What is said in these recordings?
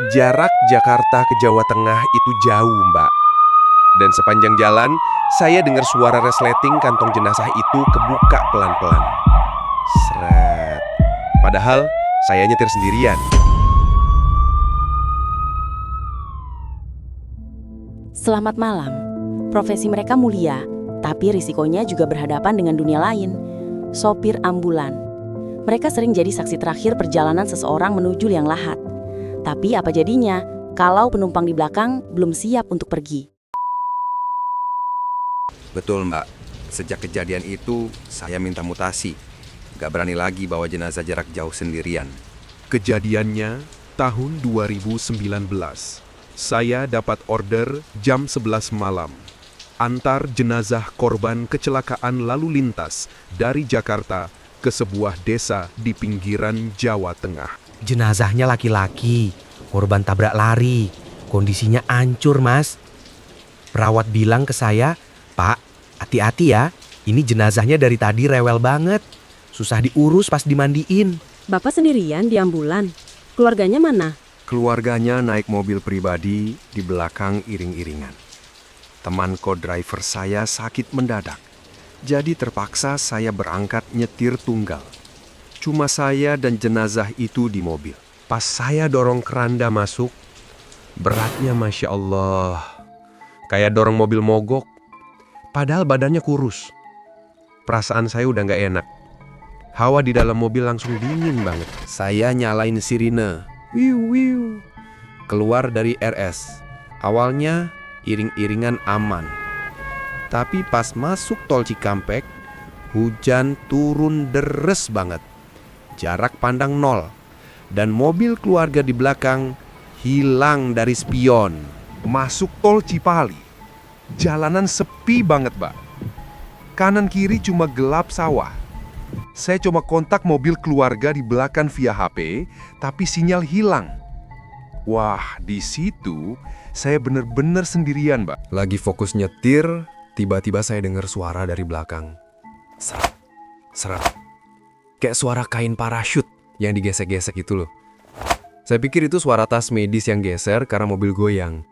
Jarak Jakarta ke Jawa Tengah itu jauh, Mbak. Dan sepanjang jalan, saya dengar suara resleting kantong jenazah itu kebuka pelan-pelan. Seret. Padahal saya nyetir sendirian. Selamat malam. Profesi mereka mulia, tapi risikonya juga berhadapan dengan dunia lain. Sopir ambulan. Mereka sering jadi saksi terakhir perjalanan seseorang menuju liang lahat. Tapi apa jadinya kalau penumpang di belakang belum siap untuk pergi? Betul, Mbak. Sejak kejadian itu, saya minta mutasi. Gak berani lagi bawa jenazah jarak jauh sendirian. Kejadiannya tahun 2019. Saya dapat order jam 11 malam. Antar jenazah korban kecelakaan lalu lintas dari Jakarta ke sebuah desa di pinggiran Jawa Tengah. Jenazahnya laki-laki, korban tabrak lari, kondisinya hancur, Mas. Perawat bilang ke saya, "Pak, hati-hati ya, ini jenazahnya dari tadi rewel banget. Susah diurus pas dimandiin." Bapak sendirian di ambulan? Keluarganya mana? Keluarganya naik mobil pribadi, di belakang iring-iringan. Teman co-driver saya sakit mendadak. Jadi terpaksa saya berangkat nyetir tunggal. Cuma saya dan jenazah itu di mobil. Pas saya dorong keranda masuk, beratnya Masya Allah. Kayak dorong mobil mogok. Padahal badannya kurus. Perasaan saya udah gak enak. Hawa di dalam mobil langsung dingin banget. Saya nyalain sirine. Wiu wiu. Keluar dari RS. Awalnya iring-iringan aman. Tapi pas masuk tol Cikampek, hujan turun deres banget. Jarak pandang nol. Dan mobil keluarga di belakang hilang dari spion. Masuk tol Cipali. Jalanan sepi banget, Mbak. Kanan kiri cuma gelap sawah. Saya coba kontak mobil keluarga di belakang via HP, tapi sinyal hilang. Wah, di situ saya bener-bener sendirian, Mbak. Lagi fokus nyetir, tiba-tiba saya dengar suara dari belakang. Seret, seret. Kayak suara kain parasut yang digesek-gesek itu loh. Saya pikir itu suara tas medis yang geser karena mobil goyang.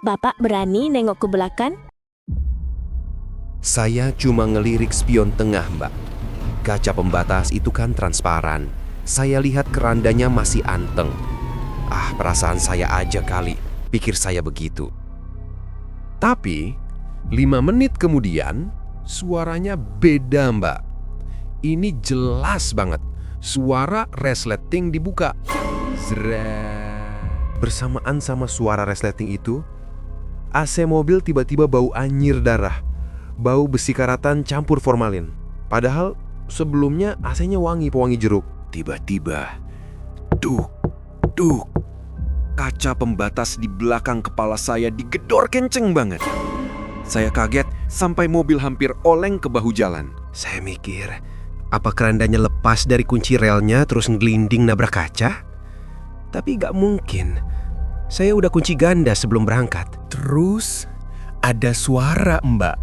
Bapak berani nengok ke belakang? Saya cuma ngelirik spion tengah, Mbak. Kaca pembatas itu kan transparan. Saya lihat kerandanya masih anteng. Ah, perasaan saya aja kali, pikir saya begitu. Tapi 5 menit kemudian suaranya beda, Mbak. Ini jelas banget. Suara resleting dibuka. Zret. Bersamaan sama suara resleting itu, AC mobil tiba-tiba bau anyir darah. Bau besi karatan campur formalin. Padahal sebelumnya AC-nya wangi pewangi jeruk. Tiba-tiba, duk, duk. Kaca pembatas di belakang kepala saya digedor kenceng banget. Saya kaget sampai mobil hampir oleng ke bahu jalan. Saya mikir, apa kerandanya lepas dari kunci relnya terus ngelinding nabrak kaca? Tapi gak mungkin. Saya udah kunci ganda sebelum berangkat. Terus ada suara, Mbak.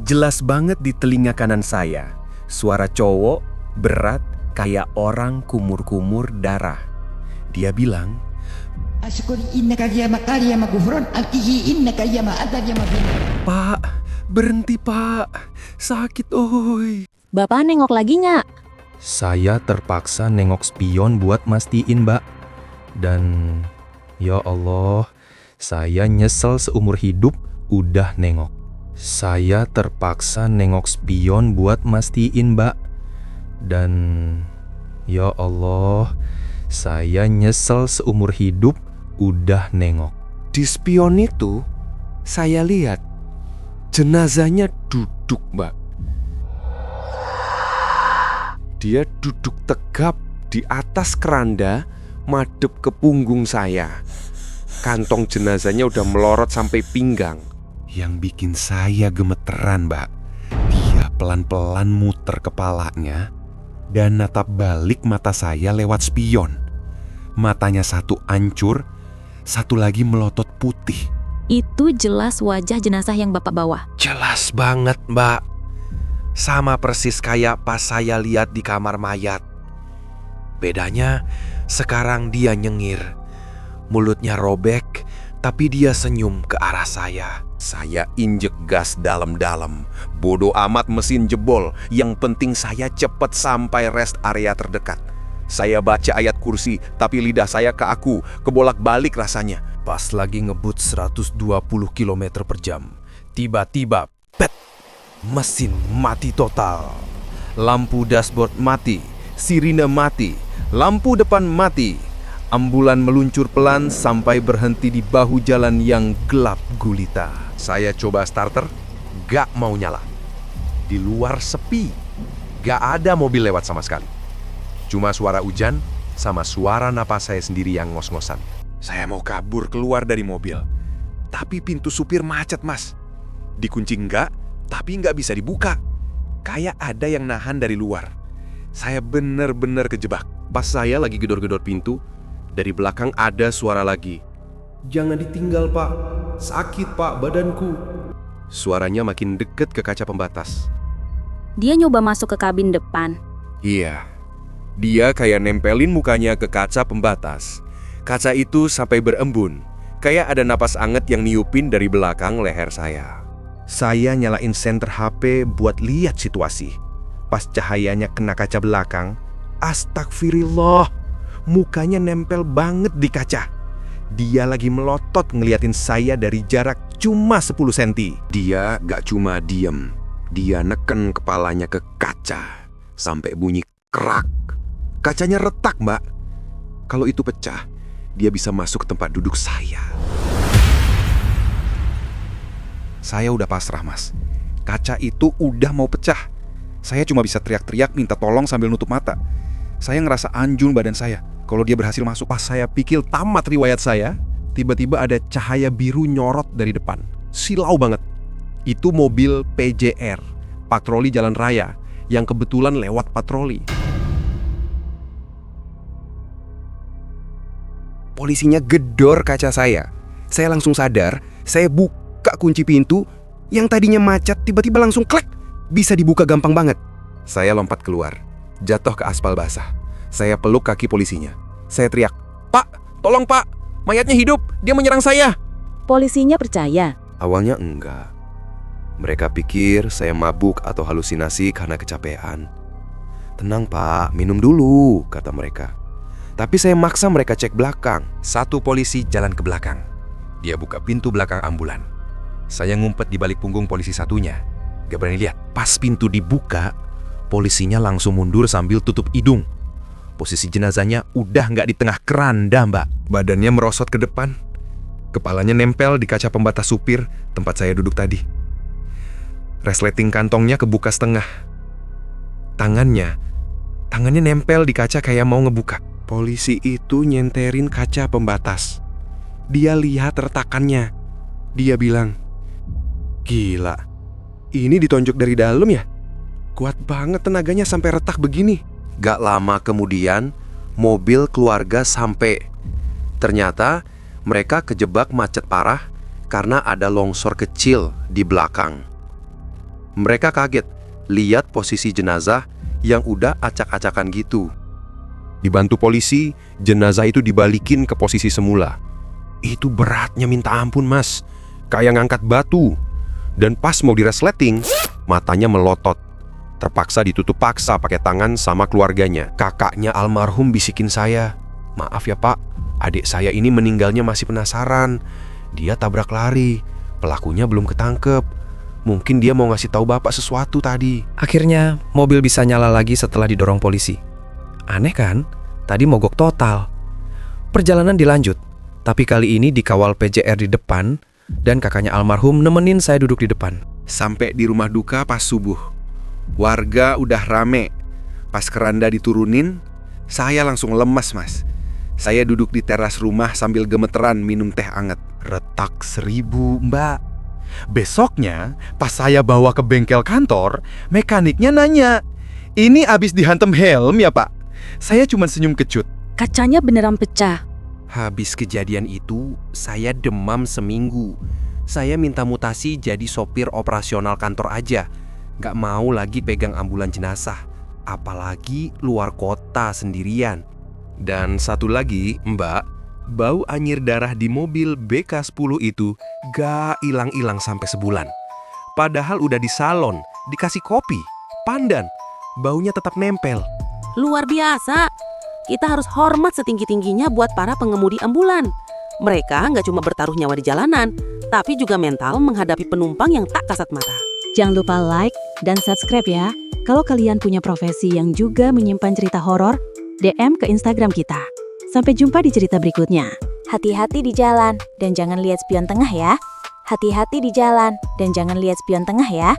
Jelas banget di telinga kanan saya. Suara cowok berat kayak orang kumur-kumur darah. Dia bilang, "Pak, berhenti Pak, sakit oi." Bapak nengok lagi nggak? Saya terpaksa nengok spion buat mastiin, Mbak. Dan ya Allah, saya nyesel seumur hidup udah nengok. Saya terpaksa nengok spion buat mastiin, Mbak. Dan ya Allah, saya nyesel seumur hidup udah nengok. Di spion itu, saya lihat jenazahnya duduk, Mbak. Dia duduk tegap di atas keranda, madep ke punggung saya. Kantong jenazahnya udah melorot sampai pinggang. Yang bikin saya gemeteran, Mbak, dia pelan-pelan muter kepalanya dan natap balik mata saya lewat spion. Matanya satu hancur, satu lagi melotot putih. Itu jelas wajah jenazah yang Bapak bawa. Jelas banget, Mbak. Sama persis kayak pas saya lihat di kamar mayat. Bedanya, sekarang dia nyengir. Mulutnya robek, tapi dia senyum ke arah saya. Saya injek gas dalam-dalam. Bodoh amat mesin jebol. Yang penting saya cepat sampai rest area terdekat. Saya baca ayat kursi, tapi lidah saya keaku, kebolak-balik rasanya. Pas lagi ngebut 120 km per jam, tiba-tiba, pet, mesin mati total. Lampu dashboard mati, sirine mati, lampu depan mati. Ambulan meluncur pelan sampai berhenti di bahu jalan yang gelap gulita. Saya coba starter, gak mau nyala. Di luar sepi, gak ada mobil lewat sama sekali. Cuma suara hujan sama suara napas saya sendiri yang ngos-ngosan. Saya mau kabur keluar dari mobil, tapi pintu supir macet, Mas. Dikunci enggak, tapi nggak bisa dibuka. Kayak ada yang nahan dari luar. Saya bener-bener kejebak. Pas saya lagi gedor-gedor pintu, dari belakang ada suara lagi. Jangan ditinggal, Pak. Sakit, Pak, badanku. Suaranya makin deket ke kaca pembatas. Dia nyoba masuk ke kabin depan. Iya, dia kayak nempelin mukanya ke kaca pembatas. Kaca itu sampai berembun, kayak ada napas anget yang niupin dari belakang leher saya. Saya nyalain senter HP buat lihat situasi. Pas cahayanya kena kaca belakang, astagfirullah, mukanya nempel banget di kaca. Dia lagi melotot ngeliatin saya dari jarak cuma 10 cm. Dia gak cuma diem, dia neken kepalanya ke kaca sampai bunyi krak. Kacanya retak, Mbak. Kalau itu pecah, dia bisa masuk ke tempat duduk saya. Saya udah pasrah, Mas. Kaca itu udah mau pecah. Saya cuma bisa teriak-teriak minta tolong sambil nutup mata. Saya ngerasa anjun badan saya kalau dia berhasil masuk. Pas saya pikir tamat riwayat saya, tiba-tiba ada cahaya biru nyorot dari depan. Silau banget. Itu mobil PJR, patroli jalan raya, yang kebetulan lewat patroli. Polisinya gedor kaca saya. Saya langsung sadar, saya buka kunci pintu, yang tadinya macet tiba-tiba langsung klek. Bisa dibuka gampang banget. Saya lompat keluar, jatuh ke aspal basah. Saya peluk kaki polisinya. Saya teriak, "Pak, tolong Pak, mayatnya hidup, dia menyerang saya." Polisinya percaya. Awalnya enggak. Mereka pikir saya mabuk atau halusinasi karena kecapean. "Tenang Pak, minum dulu," kata mereka. Tapi saya maksa mereka cek belakang. Satu polisi jalan ke belakang. Dia buka pintu belakang ambulan. Saya ngumpet di balik punggung polisi satunya. Gak berani lihat. Pas pintu dibuka, polisinya langsung mundur sambil tutup hidung. Posisi jenazahnya udah gak di tengah keranda, Mbak. Badannya merosot ke depan. Kepalanya nempel di kaca pembatas supir tempat saya duduk tadi. Resleting kantongnya kebuka setengah. Tangannya nempel di kaca kayak mau ngebuka. Polisi itu nyenterin kaca pembatas. Dia lihat retakannya. Dia bilang, "Gila, ini ditonjok dari dalam ya? Kuat banget tenaganya sampai retak begini." Gak lama kemudian, mobil keluarga sampai. Ternyata mereka kejebak macet parah karena ada longsor kecil di belakang. Mereka kaget lihat posisi jenazah yang udah acak-acakan gitu. Dibantu polisi, jenazah itu dibalikin ke posisi semula. Itu beratnya minta ampun, Mas. Kayak ngangkat batu. Dan pas mau diresleting, matanya melotot. Terpaksa ditutup paksa pakai tangan sama keluarganya. Kakaknya almarhum bisikin saya, "Maaf ya Pak, adik saya ini meninggalnya masih penasaran. Dia tabrak lari, pelakunya belum ketangkep. Mungkin dia mau ngasih tahu Bapak sesuatu tadi." Akhirnya mobil bisa nyala lagi setelah didorong polisi. Aneh kan? Tadi mogok total. Perjalanan dilanjut, tapi kali ini dikawal PJR di depan dan kakaknya almarhum nemenin saya duduk di depan. Sampai di rumah duka pas subuh. Warga udah rame. Pas keranda diturunin, saya langsung lemas, Mas. Saya duduk di teras rumah sambil gemeteran minum teh anget. Retak 1000, Mbak. Besoknya, pas saya bawa ke bengkel kantor, mekaniknya nanya, "Ini abis dihantem helm ya Pak?" Saya cuma senyum kecut. Kacanya beneran pecah. Habis kejadian itu, saya demam seminggu. Saya minta mutasi jadi sopir operasional kantor aja. Gak mau lagi pegang ambulan jenazah. Apalagi luar kota sendirian. Dan satu lagi, Mbak, Bau anyir darah di mobil BK10 itu gak hilang-hilang sampai sebulan. Padahal udah di salon, dikasih kopi, pandan, baunya tetap nempel. Luar biasa. Kita harus hormat setinggi-tingginya buat para pengemudi ambulan. Mereka nggak cuma bertaruh nyawa di jalanan, tapi juga mental menghadapi penumpang yang tak kasat mata. Jangan lupa like dan subscribe ya. Kalau kalian punya profesi yang juga menyimpan cerita horor, DM ke Instagram kita. Sampai jumpa di cerita berikutnya. Hati-hati di jalan dan jangan lihat spion tengah ya. Hati-hati di jalan dan jangan lihat spion tengah ya.